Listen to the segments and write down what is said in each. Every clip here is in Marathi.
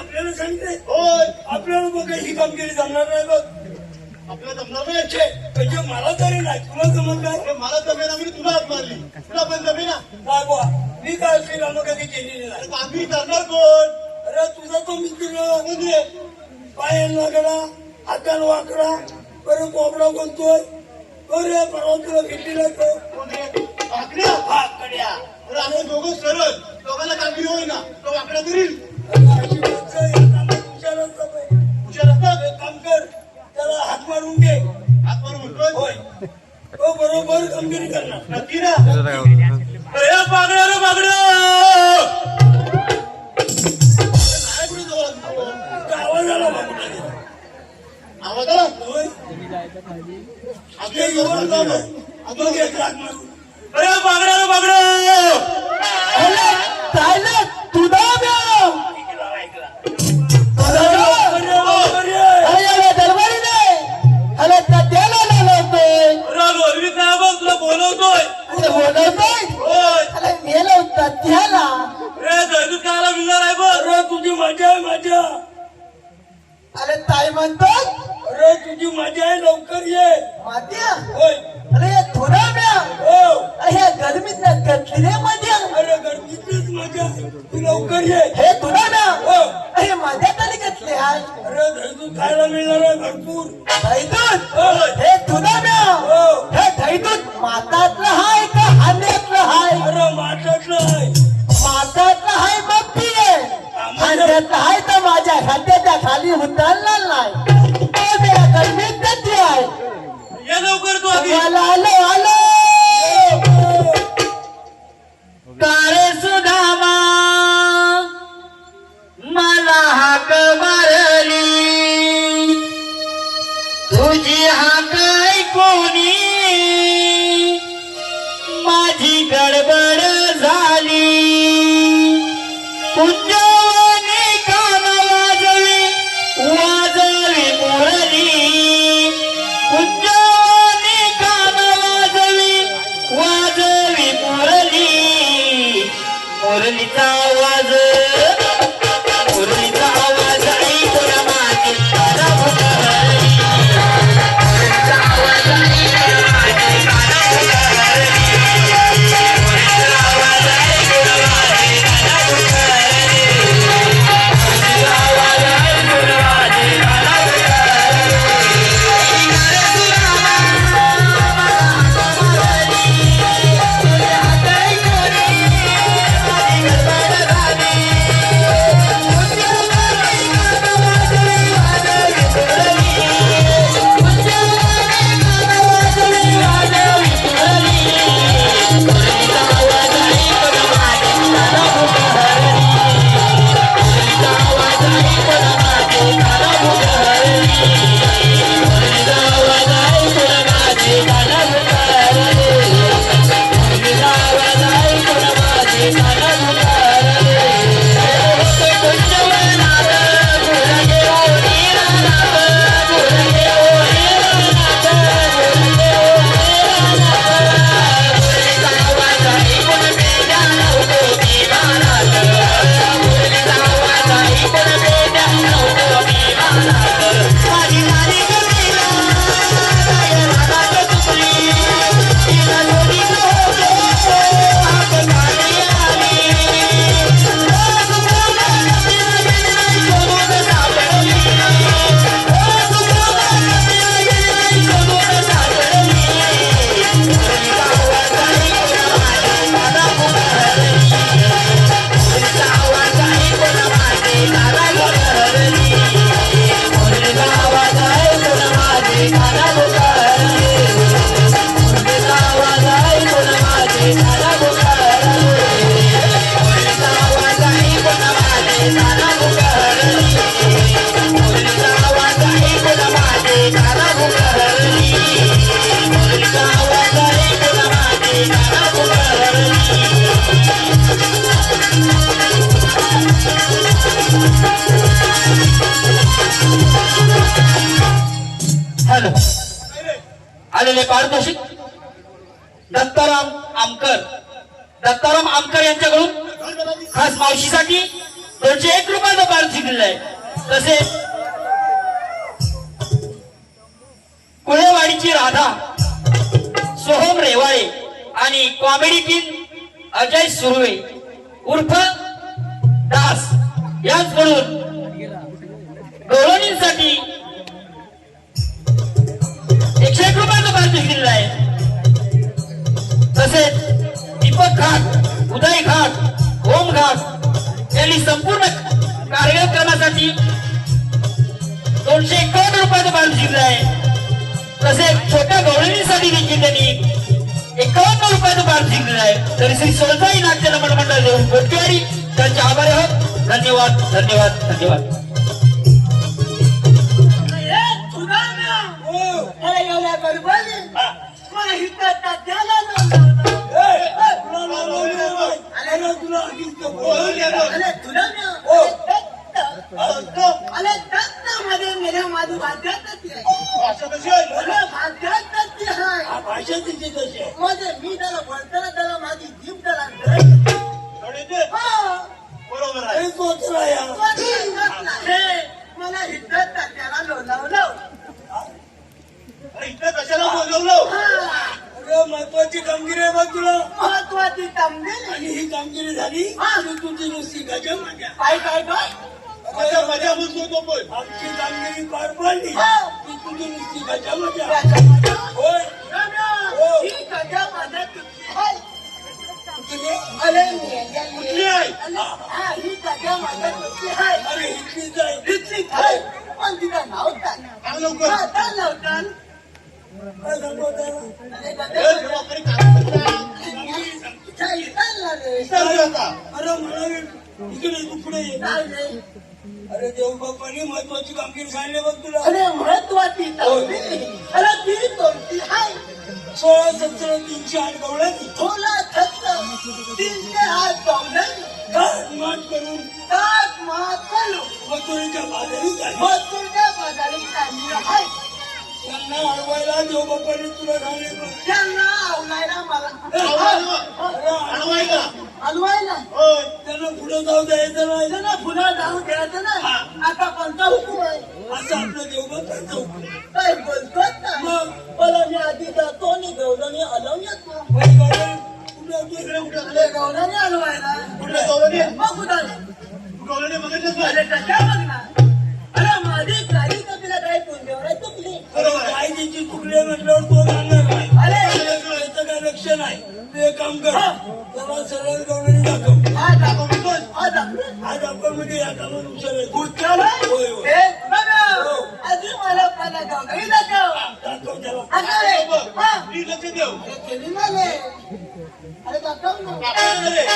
आपल्याला सांगते होय आपल्याला बघ ही कामगिरी जमणार नाही बघ आपल्याला जमणार नाही म्हणजे मला तरी नाही तुला जमणार अरे मला जमेना मी तुला हात मारली तुला पण जमेना काय बुवा मी काय अशी कामं कधी केलेली नाही अरे आम्ही करणार कोण अरे तुझा तो मित्र म्हणजे पायान वाकडा हातान वाकडा बरं कोबडा बोलतोय अरे परवा तुला भेटली नाही तो कोण रे? आकड्या वाकड्या अरे आम्ही दोघं सरळ दोघांना कामगिरी होईल ना तो आकडा करील अशी माणसं या कामात हुशार असतात बाई. हुशार असतात एक काम कर त्याला हात मारून घे हात मारून म्हणतोय होय तो बरोबर कामगिरी करणार नक्की ना अरे बागड्या रे बागड्या नाही कुठे जवळ आवाज आला बाबा आवाज आला होय आपल्या जवळ जाऊ तो घेत हात मारून अरे बागड्या रे बागड्या तुला बोलवतोय कायला मिळणार आहे बघ अरे तुझी मजा आहे मजा अरे ताई म्हणतोय अरे तुझी मजा आहे लवकर ये मात्या होय अरे या थोड्या वेळा हो अरे ह्या गरमीत कटली रे मध्या अरे गर्दीतलीच मजा तू लवकर ये हे थोड्या वेळा हो अरे माझ्या तरी कटले हाय अरे धैतूत खायला मिळणार आहे भरपूर धैतूत होय हे थोड्या वेळा हो हे धैतूत मातातलं हाय का हांड्यातलं हाय अरे माठातलं आहे मातातलं हाय मग ती आहे हांड्यातलं हाय तर माझ्या हांड्याच्या खाली उतरणार नाही तो मेरा गरमीत कटली आहे ये लवकर तू आधी मला आलो आलो कारे सुधामा मला हाक मारली तुझी हाक ऐकूनी माझी गडबड झाली कुंजवानी कान वाजवी वाजवी मुरली कुंजवानी कान वाजवी वाजवी मुरली मुरलीचा आवाज मुरलीचा आवाज ऐकून माझी कान भुकहरली मुरलीचा आवाज ऐकून माझी कान भुकहरली मुरलीचा आवाज ऐकून माझी कान भुकहरली मुरलीचा आवाज ऐकून माझी कान भुकहरली कारे सुरामा मला हाक मारली तुझ्या हात ऐकून माझी गडबड झाली हॅलो आलेले पारितोषिक दत्ताराम आमकर यांच्याकडून खास मावशीसाठी 201 रुपयाचं पारितोषिक दिलं दिलेला आहे. तसेच कुळेवाडीची राधा, सोहम रेवाळे आणि कॉमेडी किंग अजय सुर्वे उर्फ दास यांकडून गौरवणीसाठी 101 रुपयाचं पारितोषिक दिलेलं आहे. तसेच दीपक घाट, उदय घाट, ओम घाट यांनी संपूर्ण कार्यक्रमासाठी 251 रुपयाचं पारितोषिक दिलं आहे. तसेच छोट्या गौरवणीसाठी देखील त्यांनी 51 रुपयाचं पारितोषिक दिलं आहे. तरी श्री सोलताई नाट्य रमण मंडळ देऊन कोटकेवाडी त्यांचे आभारी आहोत. धन्यवाद धन्यवाद धन्यवाद. अरे एवढ्या गडबडी मला हिताचा त्याला तुला आधीच अरे तुला अरे दत्त मध्ये मेऱ्या माझी भाज्यातच भाषा कशी आहे? भाज्यातच आहे भाषा तिची तशी आहे. म्हणजे मी त्याला बोलताना त्याला माझी जीभ त्याला थोडीचे? बरोबर आहे. हे तोचला या मला हिताचा त्याला लोलावलं. अरे इथं कशाला बोलवलं? अरे महत्वाची कामगिरी आहे बघ तुला. महत्वाची कामगिरी आणि ही कामगिरी झाली आणि तुझी नुसती गजा माझ्या काय काय काय मजा मजा बोलतो तो पण. आमची कामगिरी पार पाडली ती तुझी नुसती गजा माझ्या. त्याच्या होय ही गजा माझ्या तुझी आहे. तुझे अरे कुठली आहे? ही गजा माझ्या तुझी आहे. अरे इतकीच आहे. तिथली आहे पण तिला नाव काय? सांग लवकर. लवकर काय सांगू त्याला? अरे ए, देवा, तरी काय करता? गजा इथं आता. अरे मला इकडे तू पुढे ये. अरे देव बाप्पाने महत्वाची कामगिरी सांगली बघ तुला. अरे महत्वाची कामगिरी. अरे ती कोणती आहे? 16, 17, 308 गवळ्याची थोला छत्र 308 गवळणी मात करून ताक मातलो मथुरेच्या बाजारी झाली. मथुरेच्या बाजारी काढली आहे. त्यांना अडवायला देव बाप्पाने तुला सांगले बघ. त्यांना आवडायला मला अडवायला. हलवायला होय. त्यांना पुढे जाऊ द्यायचं नाही. त्यांना पुन्हा जाऊ द्यायचं नाही. आता कोणता हुकूम आहे? असं आपलं देव बाप्पाचं हुकूम. काय बोलतोच ना मग मला मी आधी जातो आणि गवळणी हलवून येतो. बाई बाई, कुठे होती? इकडे कुठे आले? अरे गवळणी हलवायला कुठे गवळणी? मग कुठाले? गवळणी बघितलंच नाही. अरे कशा बघणार? अरे माझी गाडी कधीला काय पुंजेवर चुकली. बरोबर आहे. काय तिची चुकली म्हटल्यावर तो जाणार नाही. अरे याचं काय लक्ष नाही. तू एक काम कर, त्याला सरळ गवळणी दाखव. आज आपण आज आज आपण म्हणजे या कामात हुशार आहे. उचल होय होय हे बघा आधी मला पहिला गावगाई दाखव. दाखव त्याला. अरे हा नीट लक्ष देऊ. हे केली नाही अरे दाखव ना दाखव रे.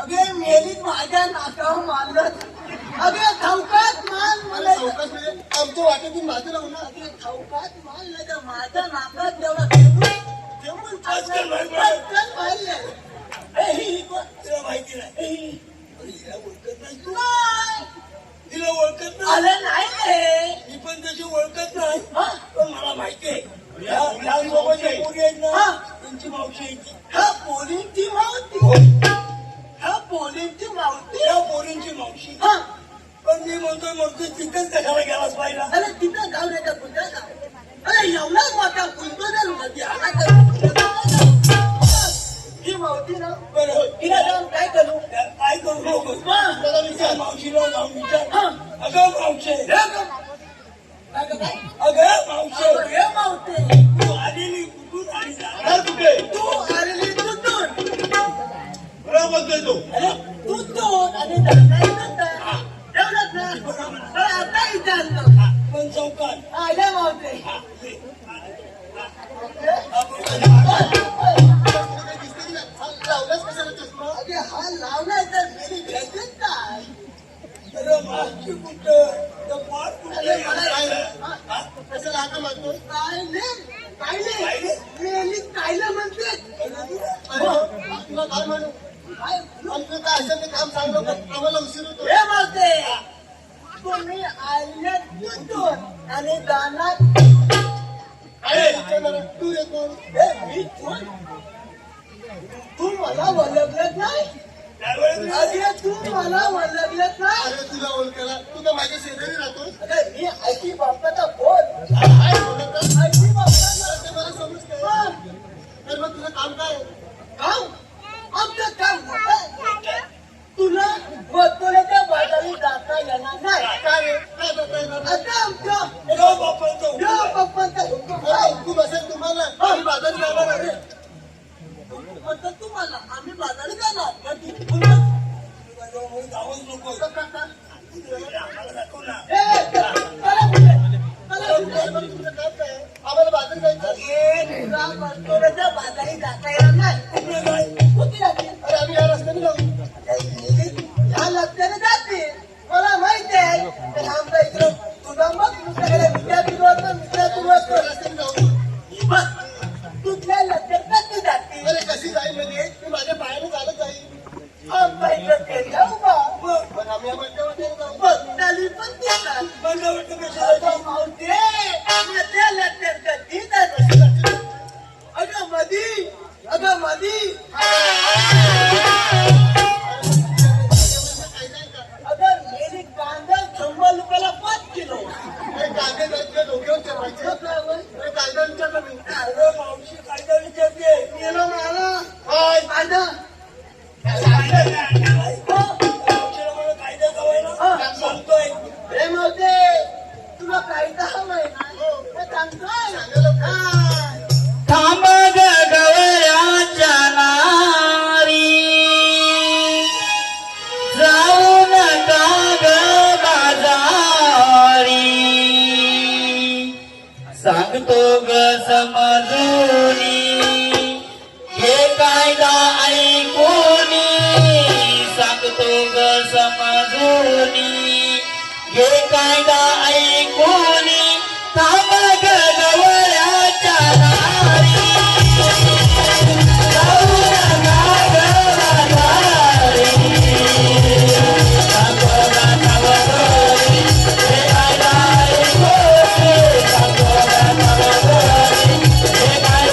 अगे मेली माझ्या नाकावर मारलं. अगे चौकात मान मला आमच्या वाटेतून बाजूला होणार. अगे चौकात मान नाही तर माझ्या नाकात जेवढा जेवून आजकाल मारलं. आजकाल मारलं. ए, ही कोण? तिला माहिती नाही. अरे हिला ओळखत नाही तू. नाही. तिला ओळखत नाही. आलं नाही रे. मी पण तशी ओळखत नाही. हा? पण मला माहिती आहे. या सोबतच्या पोरी आहेत ना, हा. त्यांची मावशी आहे ती. ह्या पोरींची मावती. ह्या पोरींची मावती. या पोरींची मावशी. हा पण मी म्हणतोय तिथंच कशाला गेलास पाहिला. अरे तिथं जाऊ नका कुठं जाऊ. अरे एवढा मोठा कुंदन मध्ये आला तर ही मावती ना बरं तिला जाऊन काय करू? काय करू नको. हा. मला विचार, मावशीला जाऊन विचार. हा. अगं मावशे, हे बघ. काय काय? अगं मावशे, हे मावते. तू आलेली कुठून आली जा? राहणार कुठे? तू आलेली तुटून. बरोबर बोलतोय तो. अरे तुटून आणि धंदा तुटून. एवढंच ना? अरे आता विचारलं. पण चौकात आल्या मावते. आजची कुठं त्या पाच अरे कुठे मला हा? कशाला हाका मारतो कायले कायले मेली कायले म्हणते तुला काय म्हणू काय आमचं काय असेल ते काम सांगलं पण आम्हाला उशीर होतो हे म्हणते तुम्ही आल्या तिथून आणि गाणार अरे विचारणार, तू रे कोण हे मी कोण? तू मला ओळखलंच नाही अरे तू मला ओळखलंच नाही अरे तुला ओळखायला तू तर माझ्या शेजारी राहतोस अरे मी आयटी बाप्पाचा फोन काय बोलत आहे? आयटी बाप्पाचा ते मला समजतंय फोन तर मग तुझं काम काय आहे? काम आमचं काम होतं. तुला बतोल्याच्या बाजारी जाता येणार नाही काय रे काय करता येणार नाही? आता आमच्या देव बापाचं देव बाप्पाचा हुकूम अरे आहे. हुकूम असेल तुम्हाला आम्ही बाजारी जाणार आहे म्हणतात तुम्हाला आम्ही बाजारी जाणार कधी? पुन्हा? जाऊच नको असं करता? आम्हाला दाखव ना ए, चला पुढे. चला पुढे. पण तुझं काम काय आहे? आम्हाला बाजारी जायचं आहे. ए, तुला बतोल्याच्या बाजारी जाता येणार नाही कुठलं काय कुठे जाते? अरे आम्ही या रस्त्याने जाऊ ह्या लग्नाने जाते मला माहिती आहे पण आमच्या इकडं तुझा मग तुझ्याकडे विद्यापीठ होतं विद्यापीठ होतं रस्त्याने जाऊ बस तुझ्या लग्नात कधी जाते अरे कशी जाईल म्हणजे मी माझ्या पायाने चालत जाईल आमच्या इकडं ते जाऊ बा पण आम्ही या मंडळामध्ये जाऊ बघ नाली पण दिसतात बंडावरती कशाला अगं मावते माझ्या लग्नात कधी जाते अगं मधी अगं मेरी कांदा 100 रुपयाला 5 किलो अरे कांदे जायचे डोक्यावर ठेवायचे अरे कांदा विचारलं मी अरे मावशी कायदा विचारते गेलो मला काय कांदा मावशीला मला कायदा कवायला सांगतोय हे मावते तुला कायदा हवाय ना हे सांगतोय थांब ग गवळ्याच्या नारी जाऊ नका ग बाजारी सांगतो ग समजूनी हे कायदा ऐकूनी सांगतो ग समजूनी हे कायदा ऐकूनी थांब ग गवळ्याच्या नारी जाऊ नका ग बाजारी सांगतो ग समजूनी हे कायदा ऐकूनी सांगतो ग समजूनी हे कायदा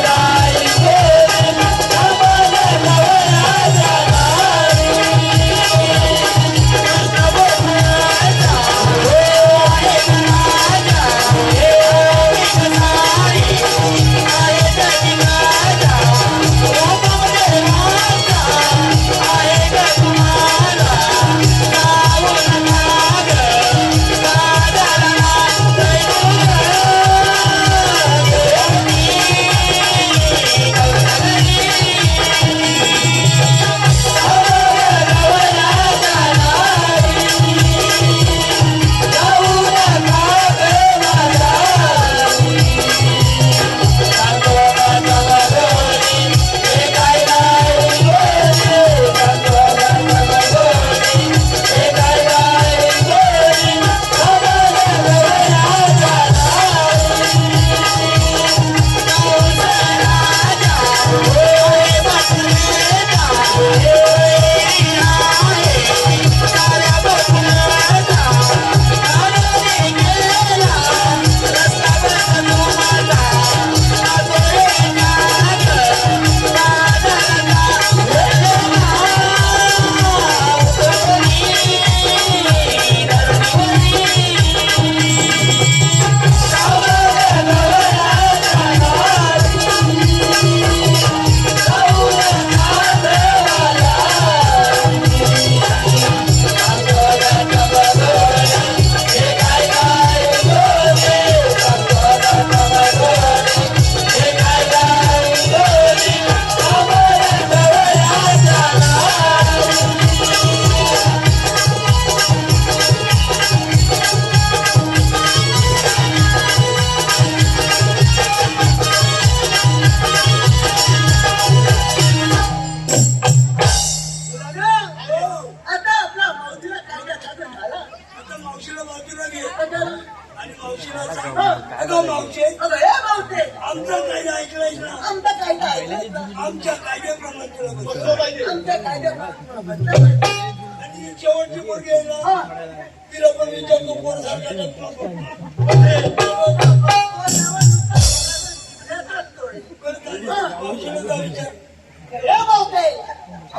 मावशीला सांग. अगं मावशी, अगं हे मावते आमचा कायदा ऐकलायस ना? आमचा कायदा ऐकायचा आमच्या कायद्याप्रमाणे तुला बसलं बसवलं. पाहिजे. आमच्या कायद्याप्रमाणे आणि जी शेवटची पोरगी आहे ना, तिला पण विचारतो कोण सारखा नको. मावशीला जा विचार. हे मावते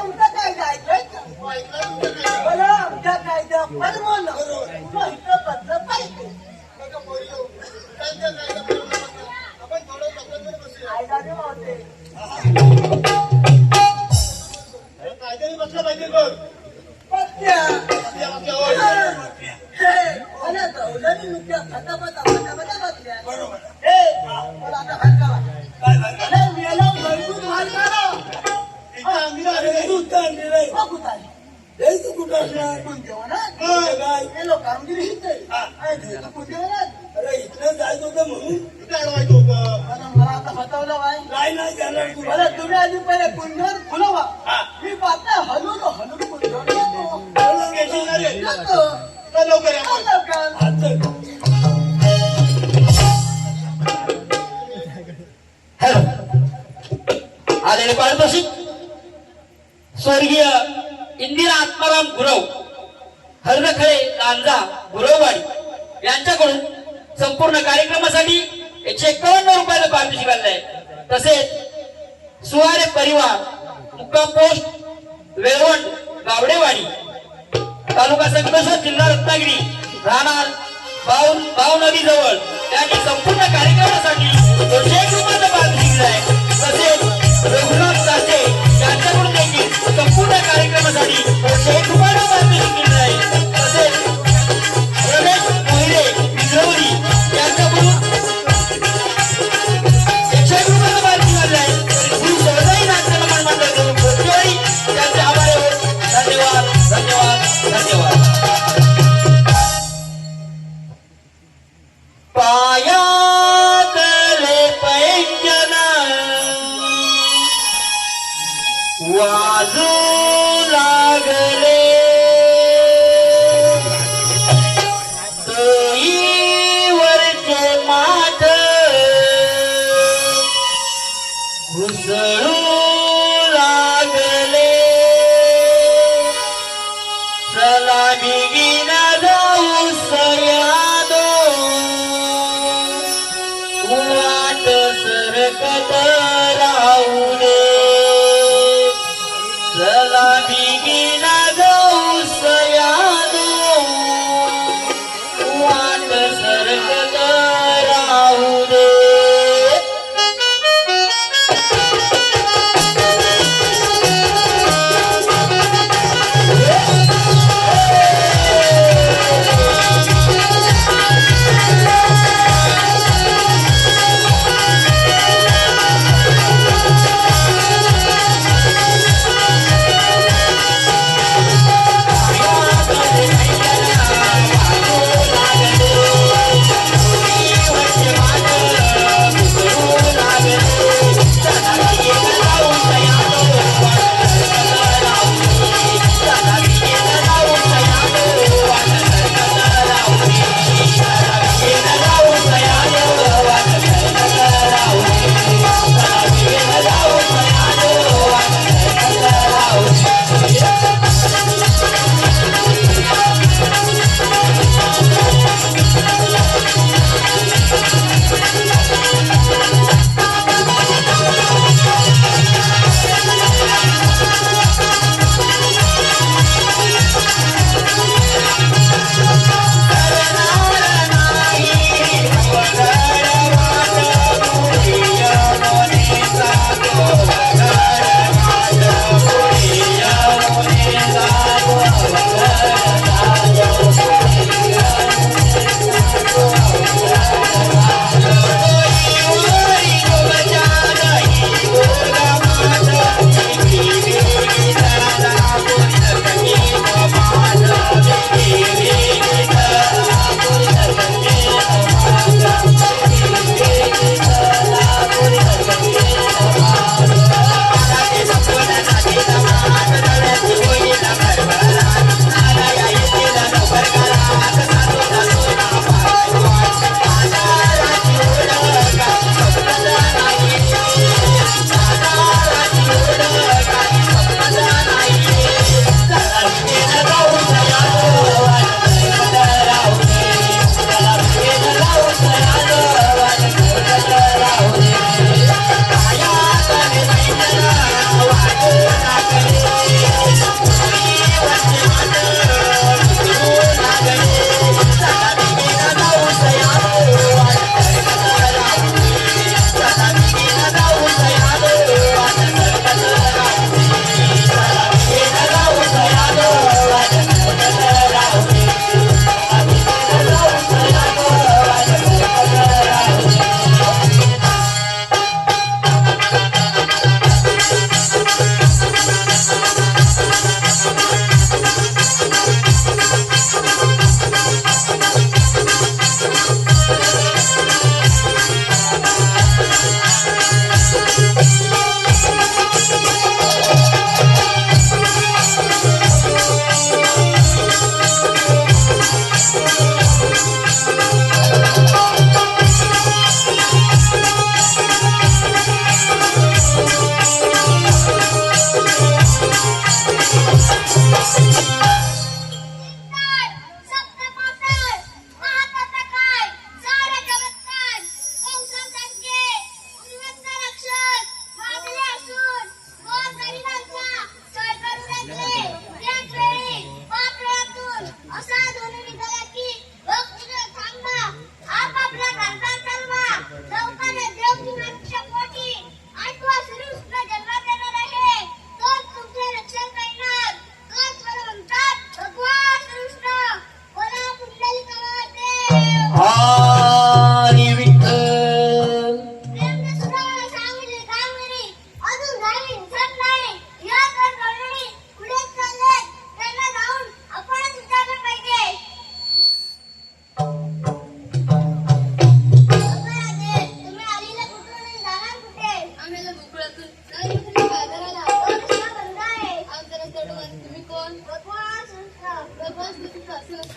आमचा कायदा ऐकायचा हो, ऐकलं तुमचं काय? मला आमच्या कायद्या परमान माहिती पत्र पाहिजे बघा पोरीनो, त्यांच्या कायद्याप्रमाणे बसा. आपण थोडं लोकांकडे बसूया. कायदा नाही मावते अरे कायद्याने बसलं पाहिजे बघ. पत्त्या आपल्या आपल्या होय. हे मला गवल्याने नुकत्या फटाफट बसल्या बरोबर. हे मला आता भडकावा काय झालं? अरे मेला घरगुत भडकावा इथं अंगीला आले अरे नाही. तू तर आणली नाही. बघू ताई हे तू कुठं असणार? कोणत्या वनात कुठं काय? हे लोक कामगिरी हिते कोणत्या वनात अरे इथनं जायचं होतं म्हणून इथं अडवायचं होतं. मला आता बतावलं बाय नाही जाणार तुला. मला तुम्ही आधी पहिले कुंडर खुलवा हा. मी पाहता हलून हलून कुंडर येतो बोलून घेशील ना रे? जातो. चल लवकर या मग. लवकर. हा, चल. हॅलो आलेले पारितोषिक स्वर्गीय इंदिरा आत्माराम गुरव हरदखळे लांजा गुरववाडी यांच्याकडून संपूर्ण कार्यक्रमासाठी 151 रुपयाचं पारितोषिक आलेलं आहे. तसेच सुवारे परिवार मुक्काम पोस्ट वेळवंड गावडेवाडी तालुका संगमेश्वर जिल्हा रत्नागिरी राहणार बाव नदी जवळ त्यांनी संपूर्ण कार्यक्रमासाठी 201 रुपयाचं पारितोषिक दिलं आहे. तसेच रघुनाथ साठे यांच्याकडून देखील संपूर्ण कार्यक्रमासाठी 201 रुपयाचं पारितोषिक दिलं आहे. तसेच रमेश मोहिरे विद्रवडी यांच्याकडून 101 रुपयाचं पारितोषिक आलं आहे. श्री सोळजाई नाट्य मंडळ कोटवाडी यांचे आभार आहोत. धन्यवाद धन्यवाद धन्यवाद. पायातले पैंजन वाजू लागले वरचे माठ घुसळू लागले सलामी गिना जाऊ सयादो वाट सरकत राहू दे सलामी गिना जाऊ सयादो वाट सरकत राहू दे.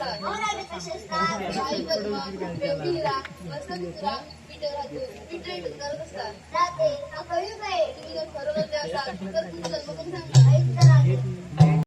असतात हो राजे कसे असतात आई पद्मा वेंबिरा वसंतरा पीटर राहतो पीटर करत असतात राते हा कळीयुग आहे तुम्ही जर खरं बोलते असाल तर तुमचा जन्म कधी सांगा ऐक तर